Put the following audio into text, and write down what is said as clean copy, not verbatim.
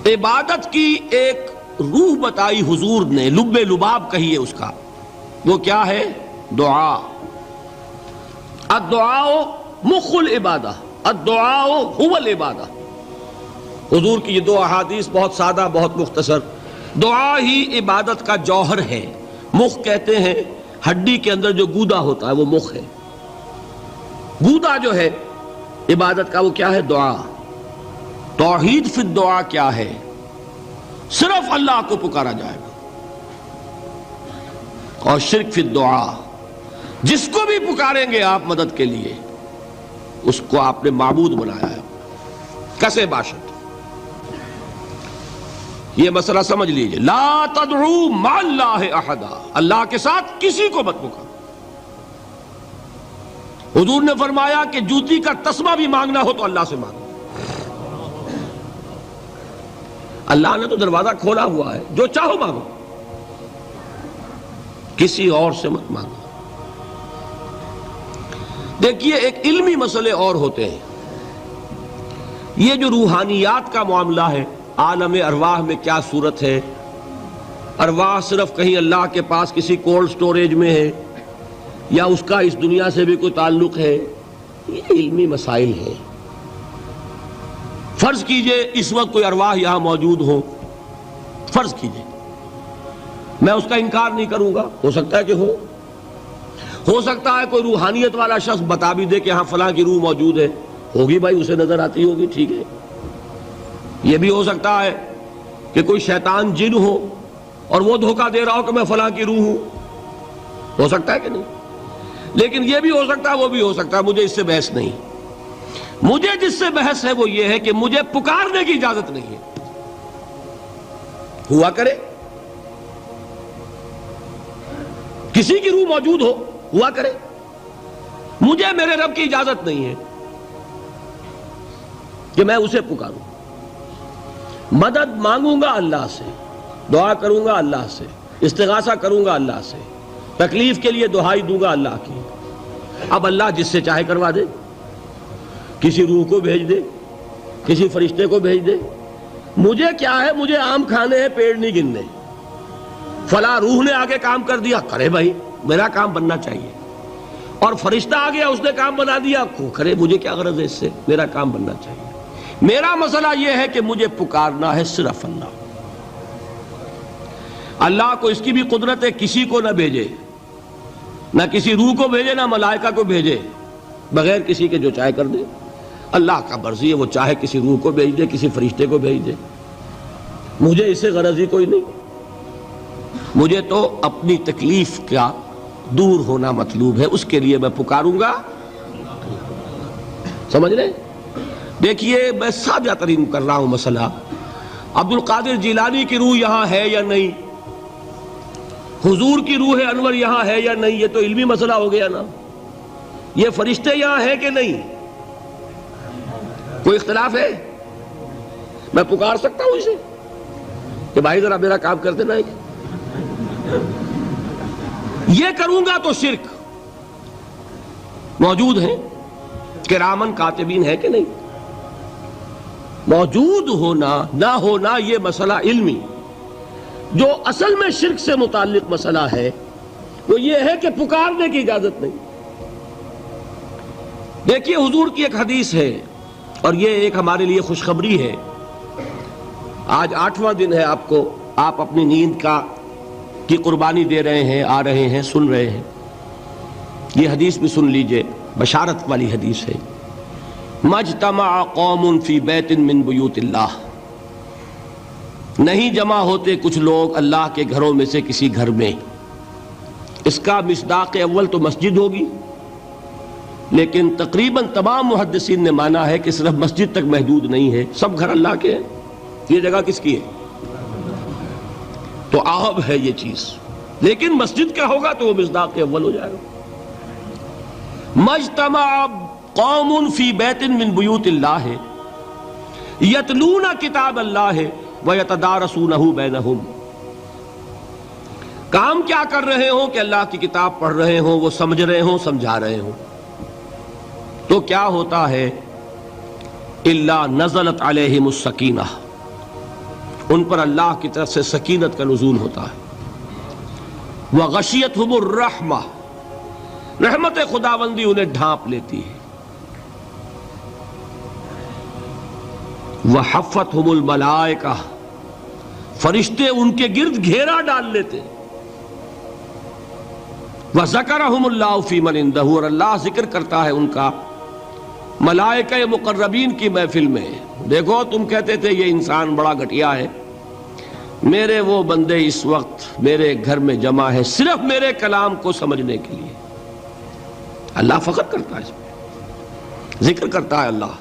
عبادت کی ایک روح بتائی حضور نے، لب لباب کہیے اس کا، وہ کیا ہے؟ دعا۔ الدعاء مخ العبادہ، الدعاء هو العبادہ۔ حضور کی یہ دو احادیث بہت سادہ، بہت مختصر۔ دعا ہی عبادت کا جوہر ہے۔ مخ کہتے ہیں ہڈی کے اندر جو گودا ہوتا ہے وہ مخ ہے۔ گودا جو ہے عبادت کا وہ کیا ہے؟ دعا۔ توحید فی الدعا کیا ہے؟ صرف اللہ کو پکارا جائے گا۔ اور شرک فی الدعا، جس کو بھی پکاریں گے آپ مدد کے لیے اس کو آپ نے معبود بنایا ہے، کسے باشد۔ یہ مسئلہ سمجھ لیجئے، لا تدعو مع اللہ احدا، اللہ کے ساتھ کسی کو مت پکارو۔ حضور نے فرمایا کہ جوتی کا تسمہ بھی مانگنا ہو تو اللہ سے مانگو۔ اللہ نے تو دروازہ کھولا ہوا ہے، جو چاہو مانگو، کسی اور سے مت مانگو۔ دیکھیے ایک علمی مسئلے اور ہوتے ہیں، یہ جو روحانیات کا معاملہ ہے، عالم ارواح میں کیا صورت ہے، ارواح صرف کہیں اللہ کے پاس کسی کولڈ سٹوریج میں ہے یا اس کا اس دنیا سے بھی کوئی تعلق ہے، یہ علمی مسائل ہیں۔ فرض کیجئے اس وقت کوئی ارواح یہاں موجود ہو، فرض کیجئے، میں اس کا انکار نہیں کروں گا، ہو سکتا ہے کہ ہو سکتا ہے کوئی روحانیت والا شخص بتا بھی دے کہ ہاں فلاں کی روح موجود ہے، ہوگی بھائی، اسے نظر آتی ہوگی، ٹھیک ہے۔ یہ بھی ہو سکتا ہے کہ کوئی شیطان جن ہو اور وہ دھوکہ دے رہا ہو کہ میں فلاں کی روح ہوں، ہو سکتا ہے کہ نہیں؟ لیکن یہ بھی ہو سکتا ہے، وہ بھی ہو سکتا ہے، مجھے اس سے بحث نہیں۔ مجھے جس سے بحث ہے وہ یہ ہے کہ مجھے پکارنے کی اجازت نہیں ہے۔ ہوا کرے کسی کی روح موجود ہوا کرے، مجھے میرے رب کی اجازت نہیں ہے کہ میں اسے پکاروں۔ مدد مانگوں گا اللہ سے، دعا کروں گا اللہ سے، استغاثہ کروں گا اللہ سے، تکلیف کے لیے دہائی دوں گا اللہ کی۔ اب اللہ جس سے چاہے کروا دے، کسی روح کو بھیج دے، کسی فرشتے کو بھیج دے، مجھے کیا ہے؟ مجھے آم کھانے ہیں، پیڑ نہیں گننے۔ فلاں روح نے آگے کام کر دیا، کرے بھائی، میرا کام بننا چاہیے۔ اور فرشتہ آ گیا، اس نے کام بنا دیا، کرے، مجھے کیا غرض ہے اس سے، میرا کام بننا چاہیے۔ میرا مسئلہ یہ ہے کہ مجھے پکارنا ہے صرف اللہ۔ اللہ کو اس کی بھی قدرت ہے کسی کو نہ بھیجے، نہ کسی روح کو بھیجے، نہ ملائکہ کو بھیجے، بغیر کسی کے جو چاہے کر دے۔ اللہ کا مرضی ہے، وہ چاہے کسی روح کو بھیج دے، کسی فرشتے کو بھیج دے، مجھے اس سے غرض ہی کوئی نہیں۔ مجھے تو اپنی تکلیف کا دور ہونا مطلوب ہے، اس کے لیے میں پکاروں گا۔ سمجھ رہے؟ دیکھیے میں سادہ ترین کر رہا ہوں مسئلہ، عبد القادر جیلانی کی روح یہاں ہے یا نہیں، حضور کی روح انور یہاں ہے یا نہیں، یہ تو علمی مسئلہ ہو گیا نا۔ یہ فرشتے یہاں ہیں کہ نہیں، کوئی اختلاف ہے؟ میں پکار سکتا ہوں اسے کہ بھائی ذرا میرا کام کر دینا ہے؟ یہ کروں گا تو شرک۔ موجود ہیں کرامن کاتبین ہے کہ نہیں؟ موجود ہونا نہ ہونا یہ مسئلہ علمی۔ جو اصل میں شرک سے متعلق مسئلہ ہے وہ یہ ہے کہ پکارنے کی اجازت نہیں۔ دیکھیے حضور کی ایک حدیث ہے، اور یہ ایک ہمارے لیے خوشخبری ہے۔ آج 8واں دن ہے، آپ اپنی نیند کی قربانی دے رہے ہیں، آ رہے ہیں، سن رہے ہیں۔ یہ حدیث بھی سن لیجئے، بشارت والی حدیث ہے۔ مجتمع قوم فی بیت من بیوت اللہ، نہیں جمع ہوتے کچھ لوگ اللہ کے گھروں میں سے کسی گھر میں۔ اس کا مصداق اول تو مسجد ہوگی، لیکن تقریباً تمام محدثین نے مانا ہے کہ صرف مسجد تک محدود نہیں ہے، سب گھر اللہ کے ہیں۔ یہ جگہ کس کی ہے؟ تو عام ہے یہ چیز، لیکن مسجد کا ہوگا تو وہ مصداق اول ہو جائے گا۔ مجتمع قوم فی بیت من بیوت اللہ یتلون کتاب اللہ ویتدارسونہ بینہم، کام کیا کر رہے ہوں کہ اللہ کی کتاب پڑھ رہے ہوں، وہ سمجھ رہے ہوں، سمجھا رہے ہوں، تو کیا ہوتا ہے؟ الا نزلت علیہم السکینہ، ان پر اللہ کی طرف سے سکینت کا نزول ہوتا ہے۔ وغشیتہم الرحمہ، رحمت خداوندی انہیں ڈھانپ لیتی ہے۔ وحفتہم الملائکہ، فرشتے ان کے گرد گھیرا ڈال لیتے۔ وذکرہم اللہ فی من عندہ، اور اللہ ذکر کرتا ہے ان کا ملائکہ مقربین کی محفل میں۔ دیکھو تم کہتے تھے یہ انسان بڑا گھٹیا ہے، میرے وہ بندے اس وقت میرے گھر میں جمع ہے صرف میرے کلام کو سمجھنے کے لیے۔ اللہ فخر کرتا ہے اس میں، ذکر کرتا ہے اللہ۔